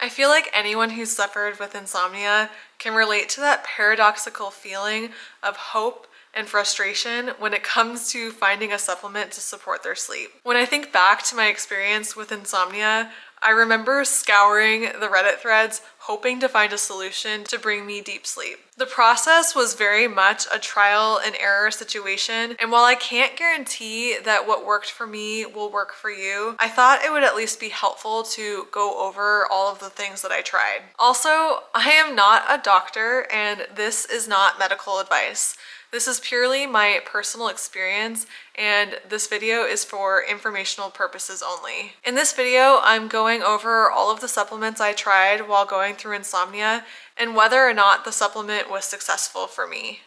I feel like anyone who's suffered with insomnia can relate to that paradoxical feeling of hope and frustration when it comes to finding a supplement to support their sleep. When I think back to my experience with insomnia, I remember scouring the Reddit threads hoping to find a solution to bring me deep sleep. The process was very much a trial and error situation, and while I can't guarantee that what worked for me will work for you, I thought it would at least be helpful to go over all of the things that I tried. Also, I am not a doctor and this is not medical advice. This is purely my personal experience, and this video is for informational purposes only. In this video, I'm going over all of the supplements I tried while going through insomnia and whether or not the supplement was successful for me.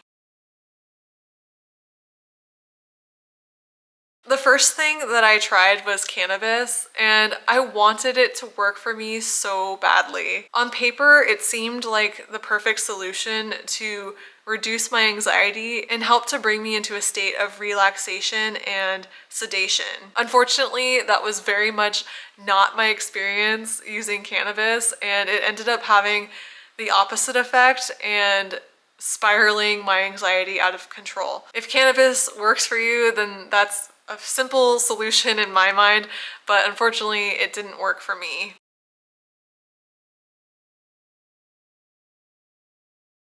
The first thing that I tried was cannabis, and I wanted it to work for me so badly. On paper, it seemed like the perfect solution to reduce my anxiety and help to bring me into a state of relaxation and sedation. Unfortunately, that was very much not my experience using cannabis, and it ended up having the opposite effect and spiraling my anxiety out of control. If cannabis works for you, then that's a simple solution in my mind, but unfortunately it didn't work for me.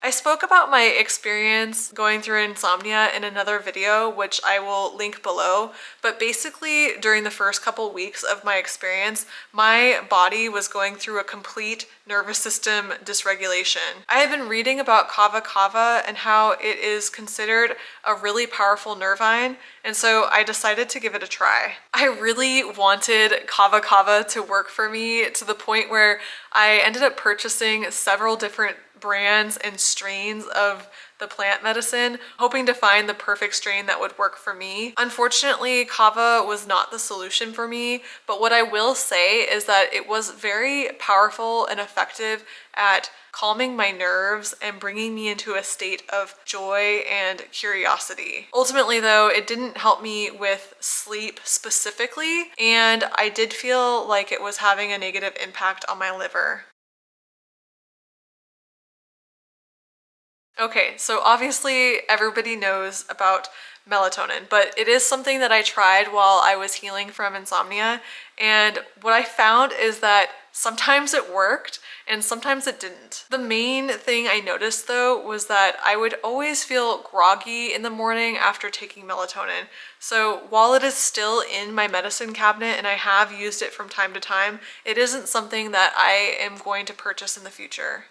I spoke about my experience going through insomnia in another video, which I will link below, but basically during the first couple weeks of my experience, my body was going through a complete nervous system dysregulation. I had been reading about kava kava and how it is considered a really powerful nervine, and so I decided to give it a try. I really wanted kava kava to work for me to the point where I ended up purchasing several different brands and strains of the plant medicine, hoping to find the perfect strain that would work for me. Unfortunately, kava was not the solution for me, but what I will say is that it was very powerful and effective at calming my nerves and bringing me into a state of joy and curiosity. Ultimately though, it didn't help me with sleep specifically, and I did feel like it was having a negative impact on my liver. Okay, so obviously everybody knows about melatonin, but it is something that I tried while I was healing from insomnia, and what I found is that sometimes it worked and sometimes it didn't. The main thing I noticed though was that I would always feel groggy in the morning after taking melatonin. So while it is still in my medicine cabinet and I have used it from time to time, it isn't something that I am going to purchase in the future.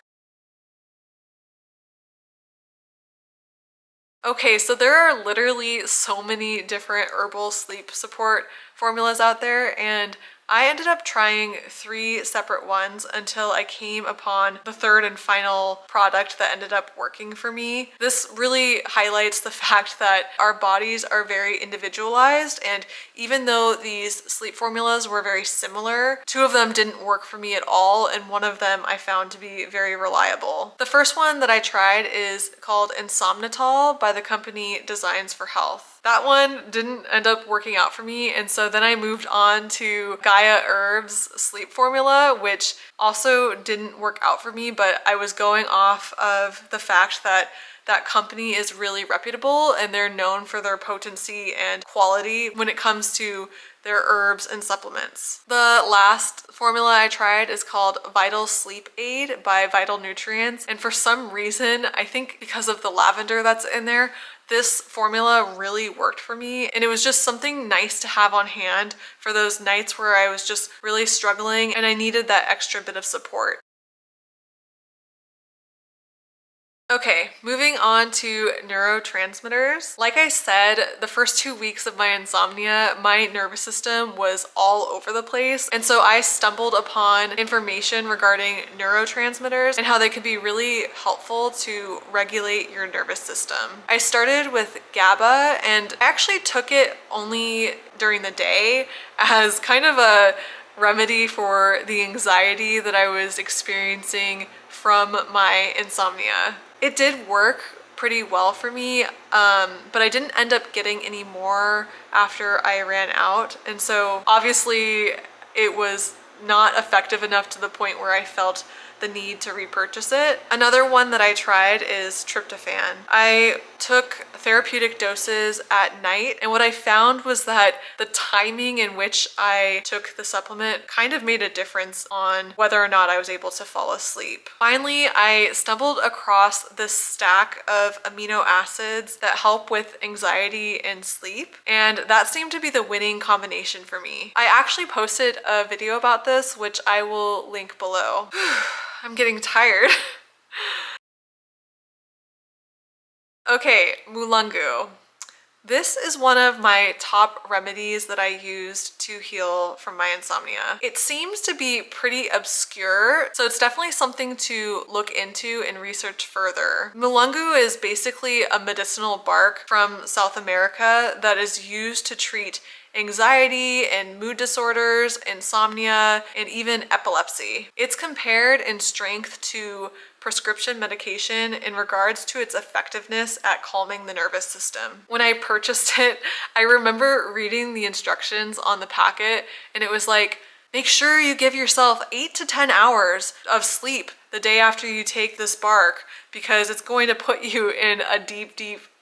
Okay, so there are literally so many different herbal sleep support formulas out there, and I ended up trying 3 separate ones until I came upon the third and final product that ended up working for me. This really highlights the fact that our bodies are very individualized, and even though these sleep formulas were very similar, 2 of them didn't work for me at all, and one of them I found to be very reliable. The first one that I tried is called Insomnitol by the company Designs for Health. That one didn't end up working out for me, and so then I moved on to Gaia Herbs sleep formula, which also didn't work out for me, but I was going off of the fact that that company is really reputable and they're known for their potency and quality when it comes to their herbs and supplements. The last formula I tried is called Vital Sleep Aid by Vital Nutrients, and for some reason, I think because of the lavender that's in there, this formula really worked for me, and it was just something nice to have on hand for those nights where I was just really struggling and I needed that extra bit of support. Okay, moving on to neurotransmitters. Like I said, the first 2 weeks of my insomnia, my nervous system was all over the place. And so I stumbled upon information regarding neurotransmitters and how they could be really helpful to regulate your nervous system. I started with GABA, and I actually took it only during the day as kind of a remedy for the anxiety that I was experiencing from my insomnia. It did work pretty well for me, but I didn't end up getting any more after I ran out, and so obviously it was not effective enough to the point where I felt the need to repurchase it. Another one that I tried is tryptophan. I took therapeutic doses at night, and what I found was that the timing in which I took the supplement kind of made a difference on whether or not I was able to fall asleep. Finally, I stumbled across this stack of amino acids that help with anxiety and sleep, and that seemed to be the winning combination for me. I actually posted a video about this, which I will link below. I'm getting tired. Okay, mulungu. This is one of my top remedies that I used to heal from my insomnia. It seems to be pretty obscure, so it's definitely something to look into and research further. Mulungu is basically a medicinal bark from South America that is used to treat anxiety and mood disorders, insomnia, and even epilepsy. It's compared in strength to prescription medication in regards to its effectiveness at calming the nervous system. When I purchased it, I remember reading the instructions on the packet, and it was like, make sure you give yourself 8 to 10 hours of sleep the day after you take this bark, because it's going to put you in a deep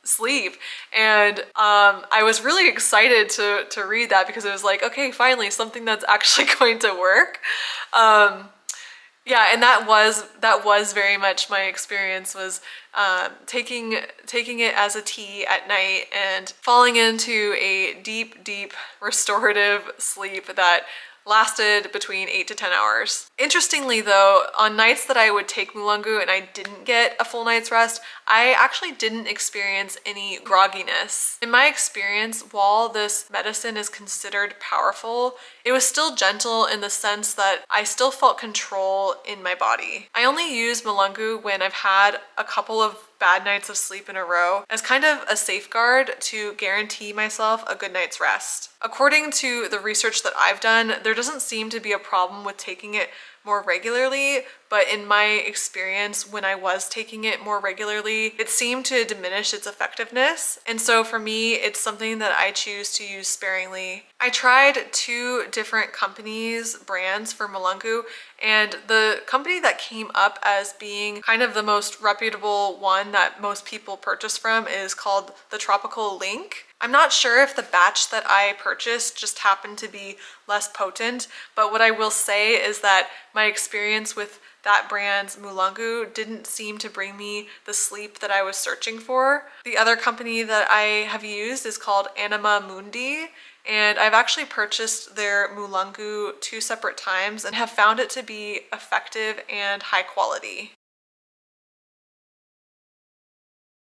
sleep. And I was really excited to read that, because it was like, okay, finally something that's actually going to work. Yeah, and that was very much my experience, was taking it as a tea at night and falling into a deep restorative sleep that lasted between 8 to 10 hours. Interestingly though, on nights that I would take mulungu and I didn't get a full night's rest, I actually didn't experience any grogginess. In my experience, while this medicine is considered powerful, it was still gentle in the sense that I still felt control in my body. I only use mulungu when I've had a couple of bad nights of sleep in a row as kind of a safeguard to guarantee myself a good night's rest. According to the research that I've done, there doesn't seem to be a problem with taking it more regularly, but in my experience, when I was taking it more regularly, it seemed to diminish its effectiveness. And so for me, it's something that I choose to use sparingly. I tried 2 different brands for mulungu, and the company that came up as being kind of the most reputable one that most people purchase from is called the Tropical Link. I'm not sure if the batch that I purchased just happened to be less potent, but what I will say is that my experience with that brand's mulungu didn't seem to bring me the sleep that I was searching for. The other company that I have used is called Anima Mundi, and I've actually purchased their mulungu 2 separate times and have found it to be effective and high quality.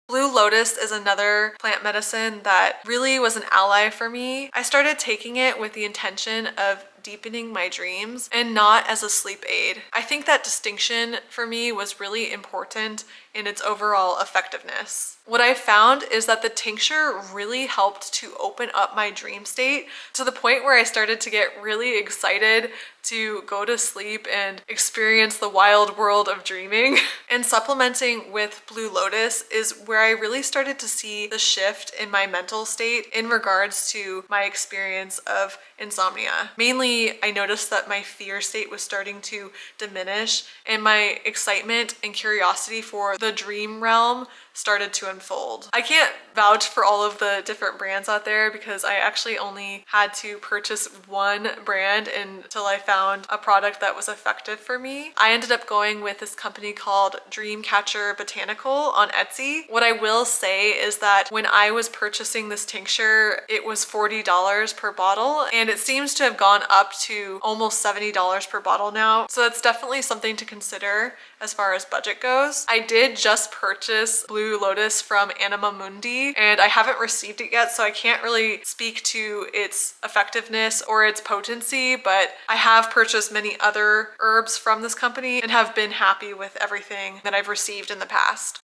Blue lotus is another plant medicine that really was an ally for me. I started taking it with the intention of deepening my dreams and not as a sleep aid. I think that distinction for me was really important in its overall effectiveness. What I found is that the tincture really helped to open up my dream state to the point where I started to get really excited to go to sleep and experience the wild world of dreaming. And supplementing with Blue Lotus is where I really started to see the shift in my mental state in regards to my experience of insomnia. Mainly, I noticed that my fear state was starting to diminish, and my excitement and curiosity for the dream realm started to unfold. I can't vouch for all of the different brands out there because I actually only had to purchase one brand until I found a product that was effective for me. I ended up going with this company called Dreamcatcher Botanical on Etsy. What I will say is that when I was purchasing this tincture, it was $40 per bottle, and it seems to have gone up to almost $70 per bottle now. So that's definitely something to consider as far as budget goes. I did just purchase Blue Lotus from Anima Mundi, and I haven't received it yet, so I can't really speak to its effectiveness or its potency, but I have purchased many other herbs from this company and have been happy with everything that I've received in the past.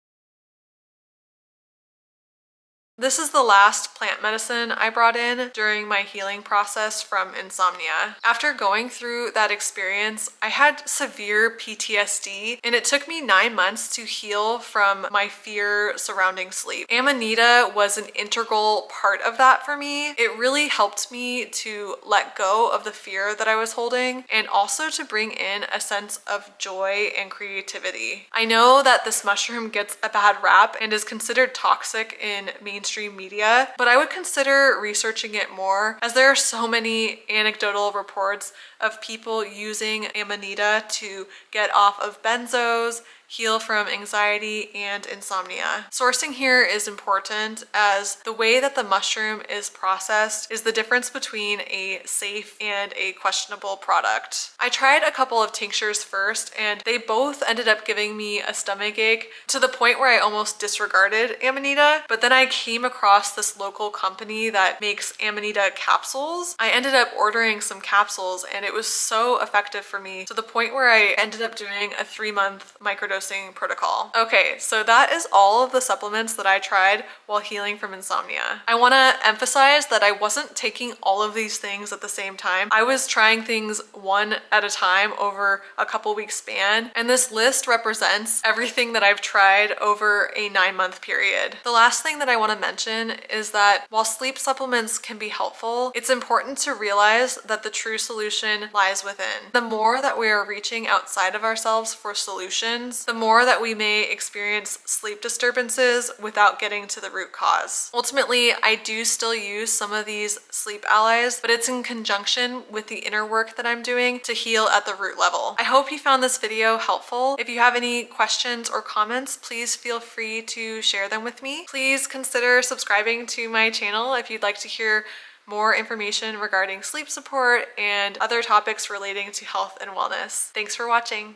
This is the last plant medicine I brought in during my healing process from insomnia. After going through that experience, I had severe PTSD, and it took me 9 months to heal from my fear surrounding sleep. Amanita was an integral part of that for me. It really helped me to let go of the fear that I was holding and also to bring in a sense of joy and creativity. I know that this mushroom gets a bad rap and is considered toxic in mainstream media, but I would consider researching it more, as there are so many anecdotal reports of people using Amanita to get off of benzos, heal from anxiety and insomnia. Sourcing here is important, as the way that the mushroom is processed is the difference between a safe and a questionable product. I tried a couple of tinctures first, and they both ended up giving me a stomach ache to the point where I almost disregarded Amanita, but then I came across this local company that makes Amanita capsules. I ended up ordering some capsules, and it was so effective for me to the point where I ended up doing a 3-month microdosing protocol. Okay, so that is all of the supplements that I tried while healing from insomnia. I want to emphasize that I wasn't taking all of these things at the same time. I was trying things one at a time over a couple weeks span, and this list represents everything that I've tried over a 9-month period. The last thing that I want to mention is that while sleep supplements can be helpful, it's important to realize that the true solution lies within. The more that we are reaching outside of ourselves for solutions, the more that we may experience sleep disturbances without getting to the root cause. Ultimately, I do still use some of these sleep allies, but it's in conjunction with the inner work that I'm doing to heal at the root level. I hope you found this video helpful. If you have any questions or comments, please feel free to share them with me. Please consider subscribing to my channel if you'd like to hear more information regarding sleep support and other topics relating to health and wellness. Thanks for watching.